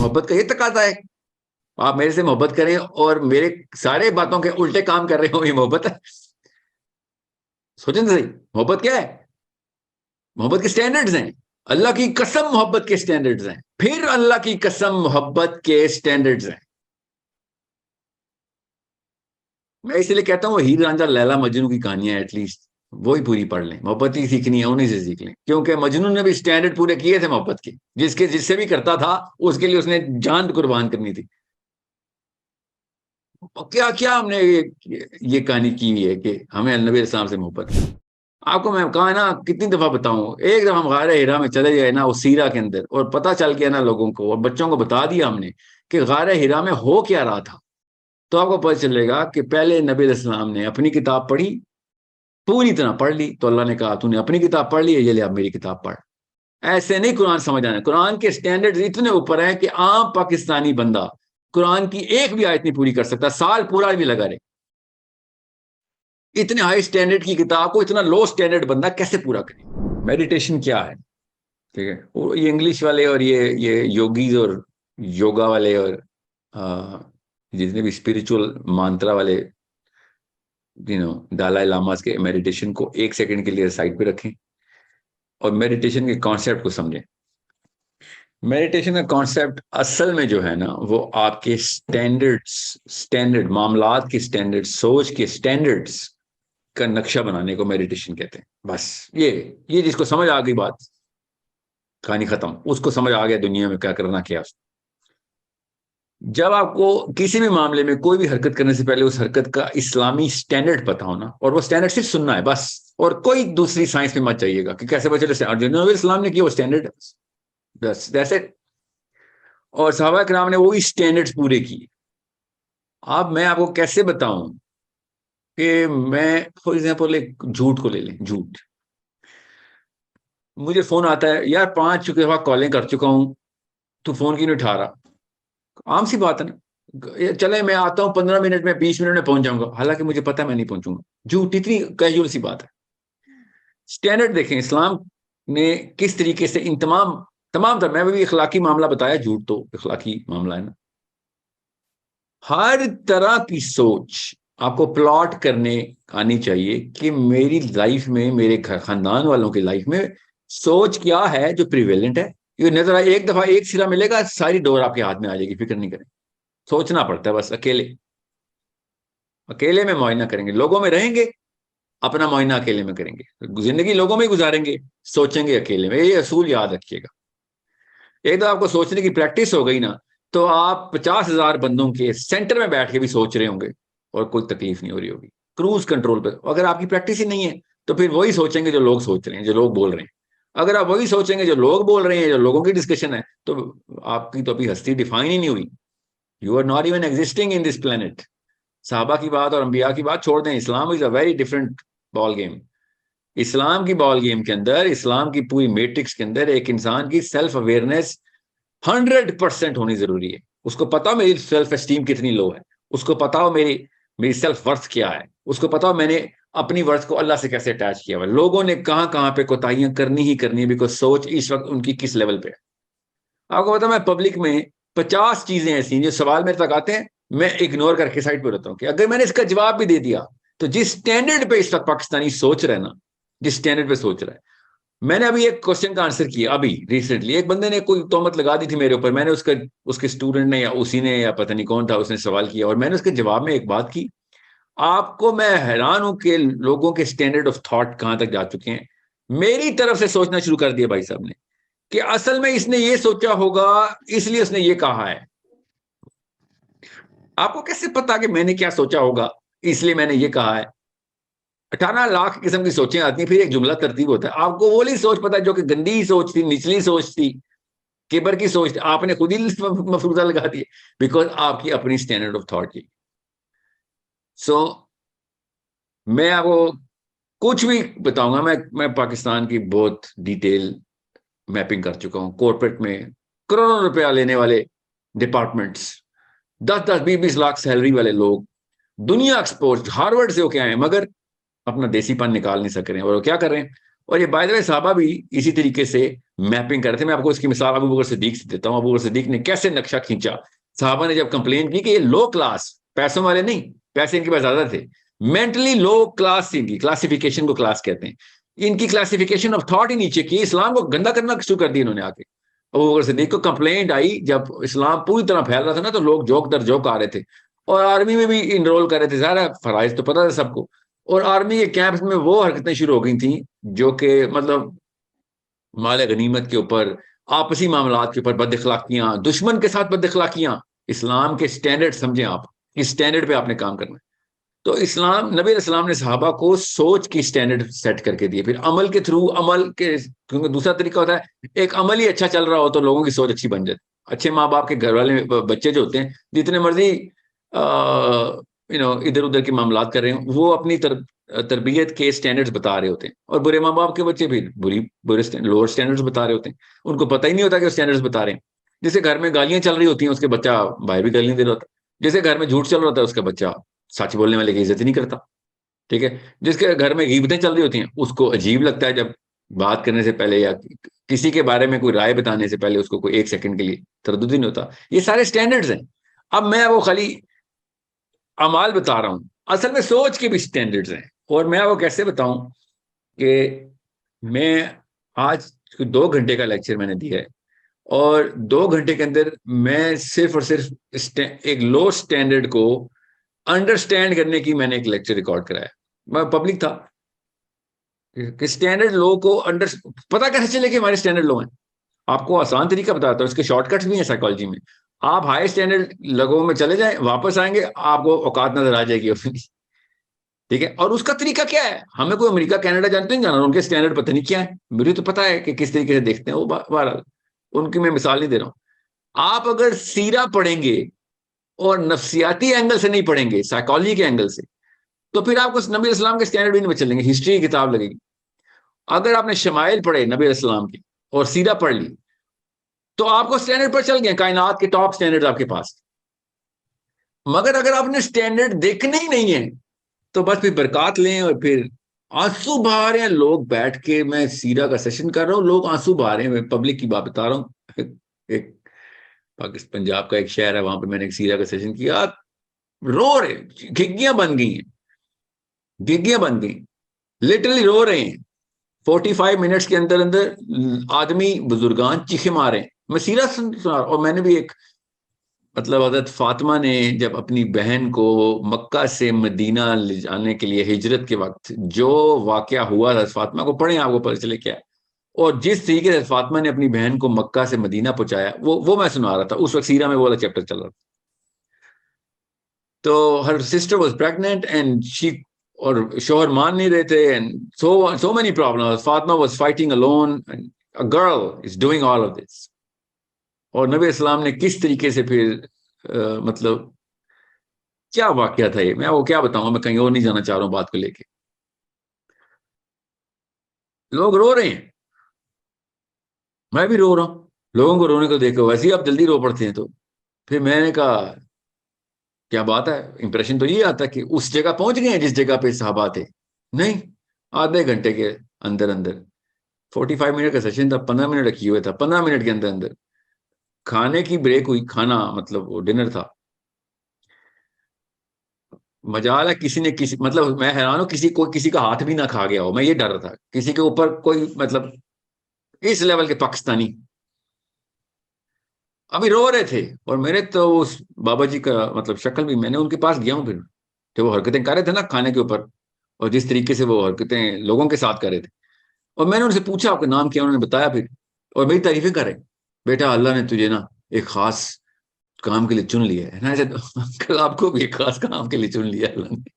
محبت کا یہ تقاضا ہے. آپ میرے سے محبت کریں اور میرے سارے باتوں کے الٹے کام کر رہے ہو, یہ محبت ہے؟ سوچیں صحیح, محبت کیا ہے؟ محبت کے سٹینڈرڈز ہیں. اللہ کی قسم محبت کے سٹینڈرڈز ہیں. پھر اللہ کی قسم محبت کے سٹینڈرڈز ہیں. میں اس لیے کہتا ہوں وہ ہیر رانجھا لیلا مجنو کی کہانیاں ایٹ لیسٹ وہی پوری پڑھ لیں. محبت ہی سیکھنی ہے, انہیں سے سیکھ لیں, کیونکہ مجنو نے بھی سٹینڈرڈ پورے کیے تھے محبت کے. جس سے بھی کرتا تھا اس کے لیے اس نے جان قربان کرنی تھی. کیا کیا ہم نے یہ کہانی کی ہوئی ہے کہ ہمیں نبی السلام سے محبت. آپ کو میں کہا نا کتنی دفعہ بتاؤں, ایک دفعہ ہم غار ہرا میں چلے گئے نا, اس سیرا کے اندر, اور پتہ چل گیا نا لوگوں کو, اور بچوں کو بتا دیا ہم نے کہ غار ہرا میں ہو کیا رہا تھا, تو آپ کو پتہ چلے گا کہ پہلے نبی علیہ السلام نے اپنی کتاب پڑھی, پوری طرح پڑھ لی, تو اللہ نے کہا تو نے اپنی کتاب پڑھ لی ہے, یہ لے اب میری کتاب پڑھ. ایسے نہیں قرآن سمجھ آنا. قرآن کے سٹینڈرڈ اتنے اوپر ہیں کہ عام پاکستانی بندہ قرآن کی ایک بھی آیت نہیں پوری کر سکتا, سال پورا بھی لگا رہے. اتنے ہائی سٹینڈرڈ کی کتاب کو اتنا لو سٹینڈرڈ بندہ کیسے پورا کرے؟ میڈیٹیشن کیا ہے؟ ٹھیک ہے, یہ انگلش والے اور یہ یوگیز اور یوگا والے اور جتنے بھی اسپریچول مانترا والے دالائے لاماز کے میڈیٹیشن کو 1 سیکنڈ کے لیے سائڈ پہ رکھیں اور میڈیٹیشن کے کانسیپٹ کو سمجھیں. میڈیٹیشن کا کانسیپٹ اصل میں جو ہے نا وہ آپ کے سٹینڈرڈ معاملات کے سٹینڈرڈ, سوچ کے سٹینڈرڈز کا نقشہ بنانے کو میڈیٹیشن کہتے ہیں. بس یہ جس کو سمجھ آ گئی بات, کہانی ختم. اس کو سمجھ آ گیا دنیا میں کیا کرنا کیا. جب آپ کو کسی بھی معاملے میں کوئی بھی حرکت کرنے سے پہلے اس حرکت کا اسلامی سٹینڈرڈ پتا ہونا, اور وہ سٹینڈرڈ صرف سننا ہے بس, اور کوئی دوسری سائنس میں مت چاہیے گا کہ کیسے بچے نبی اسلام نے کیا وہ سٹینڈرڈ بس دیٹس اٹ. اور صحابہ کرام نے وہی سٹینڈرڈز پورے کیے. میں آپ کو کیسے بتاؤں کہ میں فار ایگزامپل ایک جھوٹ کو لے لیں. جھوٹ, مجھے فون آتا ہے, یار 5 دفعہ کالیں کر چکا ہوں, تو فون کیوں نہیں اٹھا رہا؟ عام سی بات ہے نا, چلے میں آتا ہوں 15 منٹ میں 20 منٹ میں پہنچ جاؤں گا, حالانکہ مجھے پتا میں نہیں پہنچوں گا. جھوٹ اتنی کیجول سی بات ہے. سٹینڈرڈ دیکھیں اسلام نے کس طریقے سے ان تمام تر, میں بھی اخلاقی معاملہ بتایا, جھوٹ تو اخلاقی معاملہ ہے نا. ہر طرح کی سوچ آپ کو پلاٹ کرنے آنی چاہیے کہ میری لائف میں, میرے خاندان والوں کی لائف میں سوچ کیا ہے جو پریویلنٹ ہے. یہ نظر آئے ایک دفعہ ایک سرا ملے گا, ساری ڈور آپ کے ہاتھ میں آ جائے گی, فکر نہیں کریں. سوچنا پڑتا ہے بس, اکیلے میں معائنہ کریں گے. لوگوں میں رہیں گے, اپنا معائنہ اکیلے میں کریں گے. زندگی لوگوں میں گزاریں گے, سوچیں گے اکیلے میں. یہ اصول یاد رکھیے گا. ایک دفعہ آپ کو سوچنے کی پریکٹس ہو گئی نا, تو آپ 50,000 بندوں کے سینٹر میں بیٹھ کے بھی سوچ رہے ہوں گے اور کوئی تکلیف نہیں ہو رہی ہوگی, کروز کنٹرول پہ. اگر آپ کی پریکٹس ہی نہیں ہے تو پھر وہی سوچیں گے جو لوگ سوچ رہے ہیں, جو لوگ بول رہے ہیں. اگر آپ وہی سوچیں گے جو لوگ بول رہے ہیں, جو لوگوں کی ڈسکشن ہے, تو آپ کی تو ابھی ہستی ڈیفائن ہی نہیں ہوئی. You are not even existing in this plant. صحابہ کی بات اور انبیاء کی بات چھوڑ دیں. Islam is a very different ball game. اسلام کی بال گیم کے اندر, اسلام کی پوری میٹرکس کے اندر ایک انسان کی سیلف اویئرنیس 100% ہونی ضروری ہے. اس کو پتا میری سیلف اسٹیم کتنی لو ہے, اس کو پتا ہو میری سیلف ورتھ کیا ہے, اس کو پتا ہو میں نے اپنی ورتھ کو اللہ سے کیسے اٹیچ کیا ہوا. لوگوں نے کہاں پہ کوتاہیاں کرنی ہی کرنی ہے, بیکاز سوچ اس وقت ان کی کس لیول پہ ہے. آپ کو پتا میں پبلک میں 50 چیزیں ایسی ہیں جو سوال میرے تک آتے ہیں, میں اگنور کر کے سائڈ پہ رہتا ہوں کہ اگر میں نے اس کا جواب بھی دے دیا تو جس سٹینڈرڈ پہ اس وقت پاکستانی سوچ رہا ہے نا, جس سٹینڈرڈ پہ سوچ رہا ہے. میں نے ابھی ایک کوشچن کا آنسر کیا ابھی ریسنٹلی. ایک بندے نے کوئی تہمت لگا دی تھی میرے اوپر, میں نے اس کے اسٹوڈنٹ نے یا اسی نے یا پتہ نہیں کون تھا, اس نے سوال کیا اور میں نے اس کے جواب میں ایک بات کی. آپ کو میں حیران ہوں کہ لوگوں کے سٹینڈرڈ آف تھاٹ کہاں تک جا چکے ہیں. میری طرف سے سوچنا شروع کر دیا بھائی صاحب نے کہ اصل میں اس نے یہ سوچا ہوگا اس لیے اس نے یہ کہا ہے. آپ کو کیسے پتا کہ میں نے کیا سوچا ہوگا اس لیے میں نے یہ کہا ہے؟ 18 لاکھ قسم کی سوچیں آتی ہیں, پھر ایک جملہ ترتیب ہوتا ہے. آپ کو وہ نہیں سوچ پتا جو کہ گندی سوچ تھی, نچلی سوچ تھی, کبر کی سوچ تھی. آپ نے خود ہی مفروضہ لگا دیے بیکاز آپ کی اپنی سٹینڈرڈ آف تھاٹ کی. میں آپ کو کچھ بھی بتاؤں گا. میں پاکستان کی بہت ڈیٹیل میپنگ کر چکا ہوں. کارپوریٹ میں کروڑوں روپیہ لینے والے ڈپارٹمنٹس, 10-20 لاکھ سیلری والے لوگ, دنیا ایکسپورٹ ہارورڈ سے ہو کے آئے ہیں, مگر اپنا دیسی پن نکال نہیں سک رہے ہیں. اور وہ کیا کر رہے ہیں؟ اور یہ بائی دا وے صحابہ بھی اسی طریقے سے میپنگ کر رہے تھے. میں آپ کو اس کی مثال ابو بکر صدیق سے دیتا ہوں. ابو بکر صدیق نے کیسے نقشہ کھینچا. صحابہ نے جب کمپلین کی کہ یہ لو کلاس, پیسوں والے نہیں, پیسے ان کے پاس زیادہ تھے, مینٹلی لو کلاس تھی, ان کی کلاسیفیکیشن کو کلاس کہتے ہیں, ان کی کلاسیفیکیشن آف تھاٹ ہی نیچے کی, اسلام کو گندا کرنا شروع کر دیا انہوں نے آ کے. ابو بکر صدیق کو کمپلینٹ آئی جب اسلام پوری طرح پھیل رہا تھا نا, تو لوگ جوک در جوک آ رہے تھے, اور آرمی میں بھی انرول کر رہے تھے. ظاہر فرائض تو پتہ تھا سب کو, اور آرمی کے کیمپس میں وہ حرکتیں شروع ہو گئی تھیں جو کہ مطلب مال غنیمت کے اوپر, آپسی معاملات کے اوپر بد اخلاقیاں, دشمن کے ساتھ بد اخلاقیاں. اسلام کے سٹینڈرڈ سمجھیں آپ, اس سٹینڈرڈ پہ آپ نے کام کرنا ہے. تو اسلام, نبی علیہ السلام نے صحابہ کو سوچ کی سٹینڈرڈ سیٹ کر کے دیے. پھر عمل کے تھرو, عمل کے, کیونکہ دوسرا طریقہ ہوتا ہے ایک عمل ہی اچھا چل رہا ہو تو لوگوں کی سوچ اچھی بن جاتی. اچھے ماں باپ کے گھر والے بچے جو ہوتے ہیں, جتنے مرضی ادھر ادھر کے معاملات کر رہے ہیں, وہ اپنی تربیت کے سٹینڈرڈز بتا رہے ہوتے ہیں, اور برے ماں باپ کے بچے بھی برے لوور سٹینڈرڈز بتا رہے ہوتے ہیں. ان کو پتہ ہی نہیں ہوتا کہ وہ سٹینڈرڈز بتا رہے ہیں. جیسے گھر میں گالیاں چل رہی ہوتی ہیں, اس کے بچہ باہر بھی گالیاں دے رہا ہوتا ہے. جیسے گھر میں جھوٹ چل رہا ہوتا ہے, اس کا بچہ سچ بولنے والے کی عزت ہی نہیں کرتا. ٹھیک ہے. جس کے گھر میں غیبتیں چل رہی ہوتی ہیں, اس کو عجیب لگتا ہے جب بات کرنے سے پہلے یا کسی کے بارے میں کوئی رائے بتانے سے پہلے اس کو کوئی ایک سیکنڈ کے لیے تردد ہی نہیں ہوتا. یہ سارے سٹینڈرڈز ہیں. اب میں وہ خالی اعمال بتا رہا ہوں, اصل میں سوچ کے بھی سٹینڈرڈز ہیں. اور میں وہ کیسے بتاؤں کہ میں آج 2 گھنٹے کا لیکچر میں نے دیا ہے, اور 2 گھنٹے کے اندر میں صرف اور صرف ایک لو سٹینڈرڈ کو انڈرسٹینڈ کرنے کی میں نے ایک لیکچر ریکارڈ کرایا. میں پبلک تھا کہ سٹینڈرڈ لو کو پتا کیسے چلے کہ ہمارے سٹینڈرڈ لو ہیں. آپ کو آسان طریقہ بتاتا ہوں, اس کے شارٹ کٹس بھی ہیں سائیکالوجی میں. آپ ہائی سٹینڈرڈ لوگوں میں چلے جائیں, واپس آئیں گے, آپ کو اوقات نظر آ جائے گی. ٹھیک ہے. اور اس کا طریقہ کیا ہے, ہمیں کوئی امریکہ کینیڈا جانتے نہیں جانا, ان کے سٹینڈرڈ پتہ نہیں کیا ہے. مجھے تو پتا ہے کہ کس طریقے سے دیکھتے ہیں وہ, بہرحال ان کی میں مثال نہیں دے رہا ہوں. آپ اگر سیرہ پڑھیں گے اور نفسیاتی اینگل سے نہیں پڑھیں گے, سائیکالوجی کے اینگل سے, تو پھر آپ کو نبی علیہ السلام کے سٹینڈرڈ بھی نہیں چلیں گے. ہسٹری کی کتاب لگے گی. اگر آپ نے شمائل پڑھے نبی علیہ السلام کی اور سیرہ پڑھ لی, تو آپ کو سٹینڈرڈ پر چل گئے, کائنات کے ٹاپ سٹینڈرڈ آپ کے پاس. مگر اگر آپ نے سٹینڈرڈ دیکھنے ہی نہیں ہے, تو بس پھر برکات لیں, اور پھر آنسو بہا رہے ہیں لوگ بیٹھ کے. میں سیرہ کا سیشن کر رہا ہوں, لوگ آنسو بہا رہے ہیں. میں پبلک کی بات بتا رہا ہوں. ایک پنجاب کا ایک شہر ہے, وہاں پہ میں نے ایک سیرہ کا سیشن کیا, رو رہے, گھگیاں بن گئی ہیں, گھگیاں بن گئی, لٹرلی رو رہے ہیں. 45 منٹس کے اندر اندر آدمی بزرگان چیخے مارے ہیں. میں سیرہ سنا, اور میں نے بھی ایک مطلب حضرت فاطمہ نے جب اپنی بہن کو مکہ سے مدینہ لے جانے کے لیے ہجرت کے وقت جو واقعہ ہوا حضرت فاطمہ کو پڑھیں, آپ کو پتہ چلے کیا. اور جس طریقے سے فاطمہ نے اپنی بہن کو مکہ سے مدینہ پہنچایا, وہ میں سنا رہا تھا. اس وقت سیرہ میں وہ والا چیپٹر چل رہا تھا. تو her sister was pregnant and she, اور شوہر مان نہیں رہے تھے, and so many problem. Fatima was fighting alone, a girl is doing all of this. اور نبی اسلام نے کس طریقے سے پھر مطلب کیا واقعہ تھا یہ, میں وہ کیا بتاؤں, میں کہیں اور نہیں جانا چاہ رہا ہوں بات کو لے کے. لوگ رو رہے ہیں, میں بھی رو رہا ہوں. لوگوں کو رونے کو دیکھو, ویسے ہی آپ جلدی رو پڑتے ہیں. تو پھر میں نے کہا کیا بات ہے, امپریشن تو یہ آتا کہ اس جگہ پہنچ گئے ہیں جس جگہ پہ صحابہ تھے. نہیں, آدھے گھنٹے کے اندر اندر 45 منٹ کا سیشن تھا, 15 منٹ رکھی ہوئے تھا, 15 منٹ کے اندر اندر کھانے کی بریک ہوئی, کھانا مطلب وہ ڈنر تھا. مجال ہے کسی نے کسی, مطلب میں حیران ہوں کسی کا ہاتھ بھی نہ کھا گیا ہو. میں یہ ڈر رہا تھا کسی کے اوپر کوئی مطلب اس لیول کے پاکستانی ابھی رو رہے تھے. اور میرے تو اس بابا جی کا مطلب شکل بھی, میں نے ان کے پاس گیا ہوں پھر جو وہ حرکتیں کر رہے تھے نا کھانے کے اوپر, اور جس طریقے سے وہ حرکتیں لوگوں کے ساتھ کر رہے تھے. اور میں نے ان سے پوچھا آپ کا نام کیا, انہوں نے بتایا پھر, اور میری تعریفیں کر رہے, بیٹا اللہ نے تجھے نا ایک خاص کام کے لیے چن لیا ہے نا. آپ کو بھی ایک خاص کام کے لیے چن لیا اللہ نے.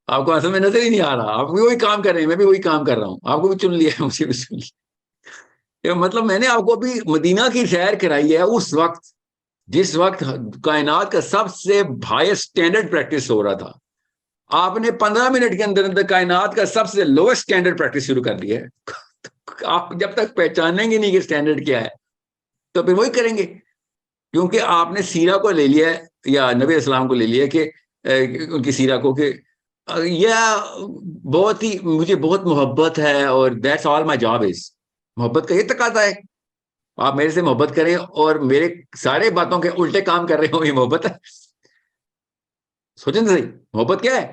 آپ کو اصل میں نظر ہی نہیں آ رہا, آپ بھی وہی کام کر رہے ہیں, میں بھی وہی کام کر رہا ہوں. آپ کو بھی چن لیا ہے, مجھے بھی چن لیا. مطلب میں نے آپ کو بھی مدینہ کی سیر کرائی ہے اس وقت جس وقت کائنات کا سب سے ہائیسٹ سٹینڈرڈ پریکٹس ہو رہا تھا. آپ نے 15 منٹ کے اندر اندر کائنات کا سب سے لوئسٹ سٹینڈرڈ پریکٹس شروع کر دی ہے. آپ جب تک پہچانیں گے نہیں کہ سٹینڈرڈ کیا ہے, تو پھر وہی کریں گے. کیونکہ آپ نے سیرہ کو لے لیا ہے, یا نبی اسلام کو لے لیا کہ ان کی سیرہ کو, کہ یہ بہت ہی مجھے بہت محبت ہے اور that's all my job is. محبت کا یہ تقاضا ہے. آپ میرے سے محبت کریں اور میرے سارے باتوں کے الٹے کام کر رہے ہو, یہ محبت ہے؟ سوچیں تو صحیح, محبت کیا ہے؟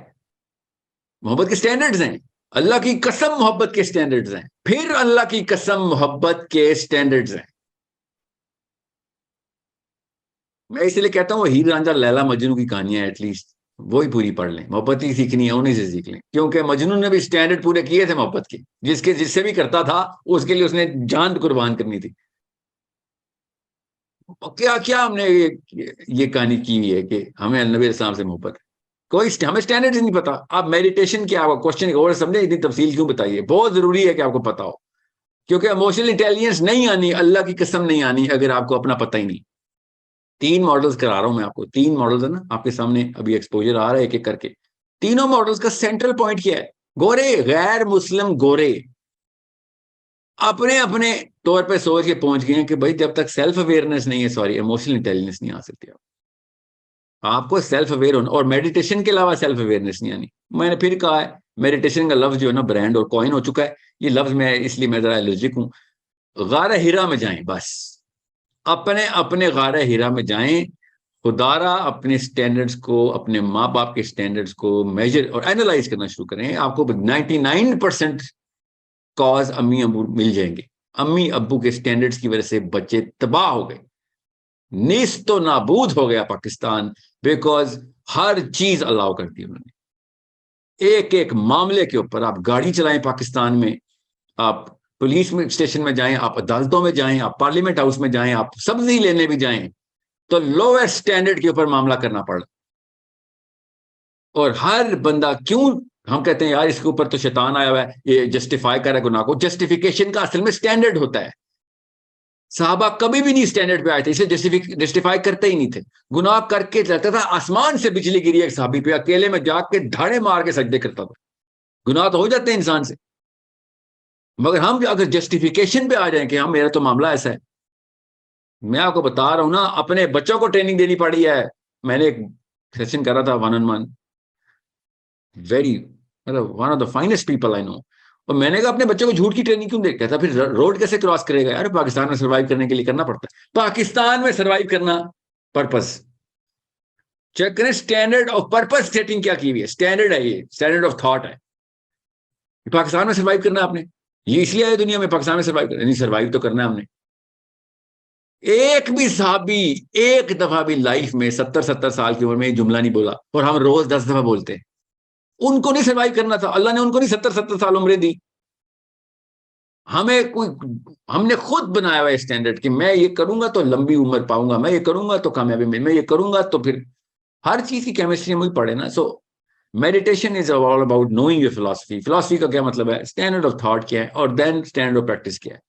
محبت کے سٹینڈرڈز ہیں. اللہ کی قسم محبت کے سٹینڈرڈز ہیں. پھر اللہ کی قسم محبت کے سٹینڈرڈز ہیں. میں اس لیے کہتا ہوں وہ ہیر رانجھا لیلا مجنو کی کہانیاں ایٹ لیسٹ وہی پوری پڑھ لیں. محبت ہی سیکھنی ہے, انہیں سے سیکھ لیں, کیونکہ مجنو نے بھی سٹینڈرڈ پورے کیے تھے محبت کے. جس سے بھی کرتا تھا اس کے لیے اس نے جان قربان کرنی تھی. کیا کیا ہم نے یہ کہانی کی ہوئی ہے کہ ہمیں نبی اسلام سے محبت ہے. کوئی ہمیں سٹینڈرڈ نہیں پتا. آپ میڈیٹیشن کیا آپ کوشچن اور سمجھیں, اتنی تفصیل کیوں بتائیے؟ بہت ضروری ہے کہ آپ کو پتا ہو, کیونکہ ایموشنل انٹیلیجنس نہیں آنی, اللہ کی قسم نہیں آنی اگر آپ کو اپنا پتہ ہی نہیں. 3 ماڈلز کرا رہا ہوں میں آپ کو. 3 ماڈلز ہے نا آپ کے سامنے, ابھی ایکسپوجر آ رہا ہے ایک ایک کر کے. تینوں ماڈلز کا سینٹرل پوائنٹ کیا ہے؟ گورے, غیر مسلم گورے اپنے اپنے طور پہ سوچ کے پہنچ گئے ہیں کہ بھائی جب تک سیلف اویئرنس نہیں ہے, سوری ایموشنل انٹیلیجنس نہیں آ سکتی. آپ کو سیلف اویئر ہونا, اور میڈیٹیشن کے علاوہ سیلف اویئرنس نہیں آنی. میں نے پھر کہا ہے میڈیٹیشن کا لفظ جو ہے نا برانڈ اور کوائن ہو چکا ہے. یہ لفظ میں اس لیے میں ذرا الرجک ہوں. غار ہیرا میں جائیں, بس اپنے اپنے غار ہیرا میں جائیں. خدارا اپنے سٹینڈرڈز کو, اپنے ماں باپ کے سٹینڈرڈز کو میجر اور اینالائز کرنا شروع کریں. آپ کو 99% کاز امی ابو مل جائیں گے. امی ابو کے سٹینڈرڈز کی وجہ سے بچے تباہ ہو گئے, نیست و نابود ہو گیا پاکستان, بیکاز ہر چیز الاؤ کرتی انہوں نے. ایک ایک معاملے کے اوپر آپ گاڑی چلائیں پاکستان میں, آپ پولیس میں اسٹیشن میں جائیں, آپ عدالتوں میں جائیں, آپ پارلیمنٹ ہاؤس میں جائیں, آپ سبزی لینے بھی جائیں, تو لوئر سٹینڈرڈ کے اوپر معاملہ کرنا پڑا. اور ہر بندہ, کیوں ہم کہتے ہیں یار اس کے اوپر تو شیطان آیا ہوا ہے, یہ جسٹیفائی کر رہا ہے گناہ کو. جسٹیفیکیشن کا اصل میں سٹینڈرڈ ہوتا ہے. صحابہ کبھی بھی نہیں سٹینڈرڈ پہ آئے تھے, اسے جسٹیفائی کرتے ہی نہیں تھے. گناہ کر کے رہتا تھا, آسمان سے بجلی گری ایک صحابی پہ, اکیلے میں جا کے دھاڑے مار کے سجدے کرتا تھا. گناہ تو ہو جاتے ہیں انسان سے, مگر ہم اگر جسٹیفیکیشن پہ آ جائیں کہ ہم میرا تو معاملہ ایسا ہے. میں آپ کو بتا رہا ہوں نا, اپنے بچوں کو ٹریننگ دینی پڑی ہے. میں نے ایک سیشن کرا تھا 1-on-1, very one of the finest people I know. اور میں نے کہا اپنے بچوں کو جھوٹ کی ٹریننگ کیوں دے, کہتا پھر روڈ کیسے کراس کرے گا؟ یار پاکستان میں سروائیو کرنے کے لیے کرنا پڑتا ہے. پاکستان میں سروائیو کرنا پرپس چیک کریں. اسٹینڈرڈ آف پرپس سیٹنگ کیا کی ہوئی ہے, اسٹینڈرڈ ہے, یہ اسٹینڈرڈ آف تھاٹ ہے. پاکستان میں سروائیو کرنا آپ نے, یہ اس لیے آئے دنیا میں پاکستان میں سروائیو کرنا, نہیں سروائیو تو کرنا ہے ہم نے. ایک بھی صحابی ایک دفعہ بھی لائف میں 70 سال کی عمر میں جملہ نہیں بولا, اور ہم روز 10 دفعہ بولتے ہیں. ان کو نہیں سروائیو کرنا تھا, اللہ نے ان کو نہیں 70 سال عمریں دی. ہمیں کوئی, ہم نے خود بنایا ہوا اسٹینڈرڈ کہ میں یہ کروں گا تو لمبی عمر پاؤں گا, میں یہ کروں گا تو کامیابی مل, میں یہ کروں گا تو پھر ہر چیز کی کیمسٹری مجھے پڑھے نا. So meditation is all about knowing your philosophy. Philosophy کا کیا مطلب ہے؟ اسٹینڈرڈ آف تھاٹ کیا ہے, اور دین اسٹینڈرڈ آف پریکٹس کیا ہے.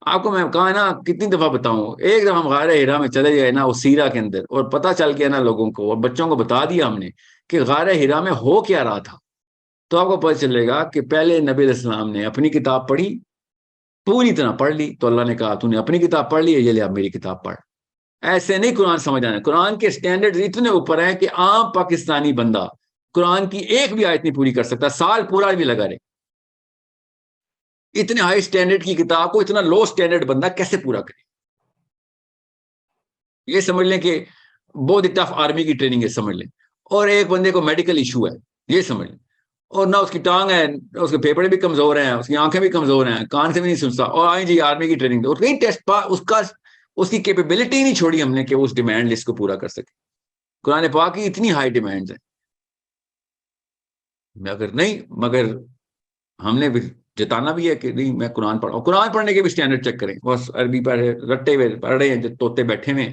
آپ کو میں کہا نا کتنی دفعہ بتاؤں, ایک دفعہ ہم غار ہیرا میں چلے گئے نا, اس سیرا کے اندر, اور پتہ چل گیا نا لوگوں کو, اور بچوں کو بتا دیا ہم نے کہ غار ہیرا میں ہو کیا رہا تھا, تو آپ کو پتہ چلے گا کہ پہلے نبی علیہ السلام نے اپنی کتاب پڑھی, پوری طرح پڑھ لی, تو اللہ نے کہا تو نے اپنی کتاب پڑھ لی ہے, یہ لے اب میری کتاب پڑھ. ایسے نہیں قرآن سمجھ آنا. قرآن کے سٹینڈرڈ اتنے اوپر ہیں کہ عام پاکستانی بندہ قرآن کی ایک بھی آیت نہیں پوری کر سکتا, سال پورا بھی لگا رہے. اتنے ہائی سٹینڈرڈ کی کتاب کو اتنا لو سٹینڈرڈ بندہ کیسے پورا کرے؟ یہ سمجھ لیں کہ بہت ٹف آرمی کی ٹریننگ ہے, سمجھ لیں. اور ایک بندے کو میڈیکل ایشو ہے, یہ سمجھ لیں, اور نہ اس کی ٹانگ ہے, اس کے پھیپڑے بھی کمزور ہیں, اس کی آنکھیں بھی کمزور ہیں, کان سے بھی نہیں سنتا, اور آئیں جی آرمی کی ٹریننگ, اور کئی ٹیسٹ اس کی کیپیبلٹی نہیں چھوڑی ہم نے کہ وہ اس ڈیمانڈ لسٹ کو پورا کر سکے. قرآن پاک کی اتنی ہائی ڈیمانڈز ہیں, مگر ہم نے بھی جتانا بھی ہے کہ نہیں میں قرآن پڑھا ہوں. قرآن پڑھنے کے بھی سٹینڈرڈ چیک کریں. بس عربی پڑھ رٹے ہوئے پڑھ رہے ہیں جو طوطے بیٹھے ہوئے,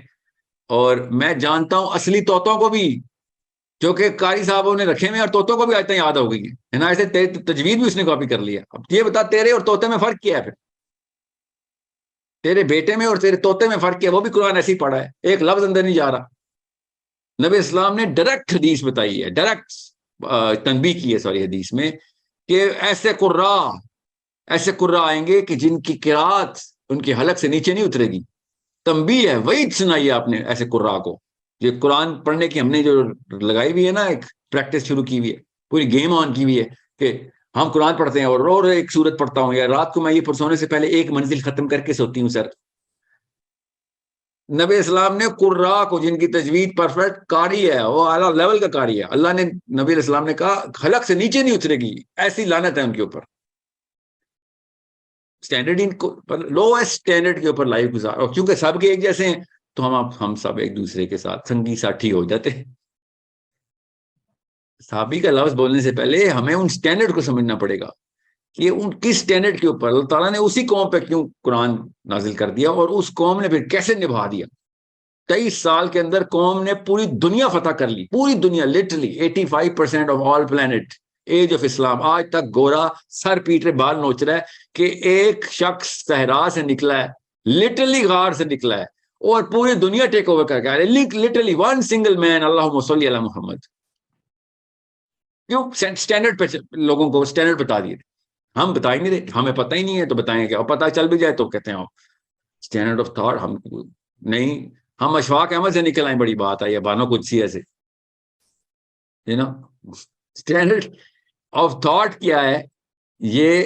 اور میں جانتا ہوں اصلی طوطوں کو بھی, جو کہ قاری صاحبوں نے رکھے ہوئے, اور طوطوں کو بھی آیتیں یاد ہو گئی ہیں نا, ایسے تجوید بھی اس نے کاپی کر لیا. اب یہ بتا تیرے اور طوطے میں فرق کیا ہے؟ پھر تیرے بیٹے میں اور تیرے طوطے میں فرق کیا؟ وہ بھی قرآن ایسے ہی پڑھا ہے, ایک لفظ اندر نہیں جا رہا. نبی اسلام نے ڈائریکٹ حدیث بتائی ہے, ڈائریکٹ تنبیہ کی ہے سوری حدیث میں, کہ ایسے قرا آئیں گے کہ جن کی قرات ان کی حلق سے نیچے نہیں اترے گی. تنبیہ ہے, وہی سنائی آپ نے ایسے قرا کو. یہ قرآن پڑھنے کی ہم نے جو لگائی ہوئی ہے نا, ایک پریکٹس شروع کی ہوئی ہے, پوری گیم آن کی ہوئی ہے کہ ہم قرآن پڑھتے ہیں اور رو ایک سورت پڑھتا ہوں، یا رات کو میں یہ سونے سے پہلے ایک منزل ختم کر کے سوتی ہوں سر. نبی اسلام نے قرا کو، جن کی تجوید پرفیکٹ قاری ہے، وہ اعلیٰ لیول کا قاری ہے، اللہ نے نبی اسلام نے کہا حلق سے نیچے نہیں اترے گی، ایسی لعنت ہے ان کے اوپر. اسٹینڈرڈ لوسٹ اسٹینڈرڈ کے اوپر لائف گزار، اور کیونکہ سب کے ایک جیسے ہیں تو ہم سب ایک دوسرے کے ساتھ سنگی ساتھی ہو جاتے ہیں. صحابی کا لفظ بولنے سے پہلے ہمیں ان اسٹینڈرڈ کو سمجھنا پڑے گا کہ ان کس اسٹینڈرڈ کے اوپر اللہ تعالیٰ نے اسی قوم پہ کیوں قرآن نازل کر دیا، اور اس قوم نے پھر کیسے نبھا دیا. 23 سال کے اندر قوم نے پوری دنیا فتح کر لی، پوری دنیا، literally 85% of all plant, age of Islam. آج تک گورا سر پیٹ رہے بال نوچ رہا ہے کہ ایک شخص صحرا سے نکلا ہے، لٹرلی غار سے نکلا ہے، اور پوری دنیا ٹیک اوور کر کے لٹرلی ون سنگل مین. اللہم صلی علی محمد. کیوں؟ اسٹینڈرڈ پہ لوگوں کو اسٹینڈرڈ بتا دیے. ہم بتا ہی نہیں رہے، ہمیں پتہ ہی نہیں ہے تو بتائیں گے، اور پتہ چل بھی جائے تو کہتے ہیں اسٹینڈرڈ آف تھاٹ ہم نہیں. ہم اشفاق احمد سے نکل آئیں، بڑی بات ہے، یا بانو قدسی سے. اسٹینڈرڈ آف تھاٹ کیا ہے؟ یہ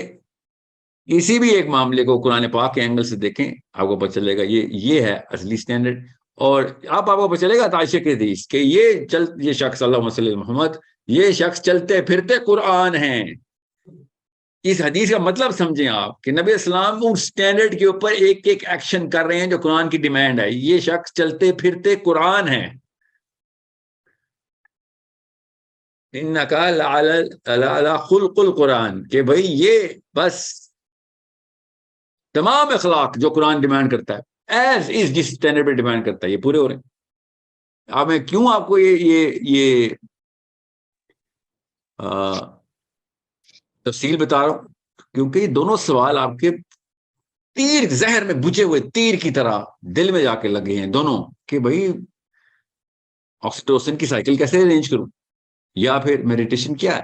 کسی بھی ایک معاملے کو قرآن پاک کے اینگل سے دیکھیں، آپ کو پتہ چلے گا یہ ہے اصلی اسٹینڈرڈ. اور آپ کو پتہ چلے گا عائشہ کے حدیث کہ یہ شخص اللہم صلی علی محمد، یہ شخص چلتے پھرتے قرآن ہیں. اس حدیث کا مطلب سمجھیں آپ کہ نبی اسلام اس سٹینڈرڈ کے اوپر ایک ایک ایکشن کر رہے ہیں جو قرآن کی ڈیمانڈ ہے. یہ شخص چلتے پھرتے قرآن ہے. انکا لعلی خلق القرآن، کہ بھئی یہ بس تمام اخلاق جو قرآن ڈیمانڈ کرتا ہے ایز از، جس سٹینڈرڈ پہ ڈیمانڈ کرتا ہے، یہ پورے ہو رہے ہیں. اب میں کیوں آپ کو یہ تفصیل بتا رہا ہوں؟ کیونکہ یہ دونوں سوال آپ کے تیر زہر میں بجھے ہوئے تیر کی طرح دل میں جا کے لگے ہیں دونوں، کہ بھئی آکسیٹوسن کی سائیکل کیسے ارینج کروں، یا پھر میڈیٹیشن کیا ہے.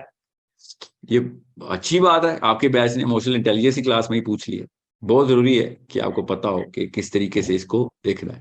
یہ اچھی بات ہے آپ کے بیچ نے ایموشنل انٹیلیجنس کی کلاس میں ہی پوچھ لیا. بہت ضروری ہے کہ آپ کو پتا ہو کہ کس طریقے سے اس کو دیکھنا ہے.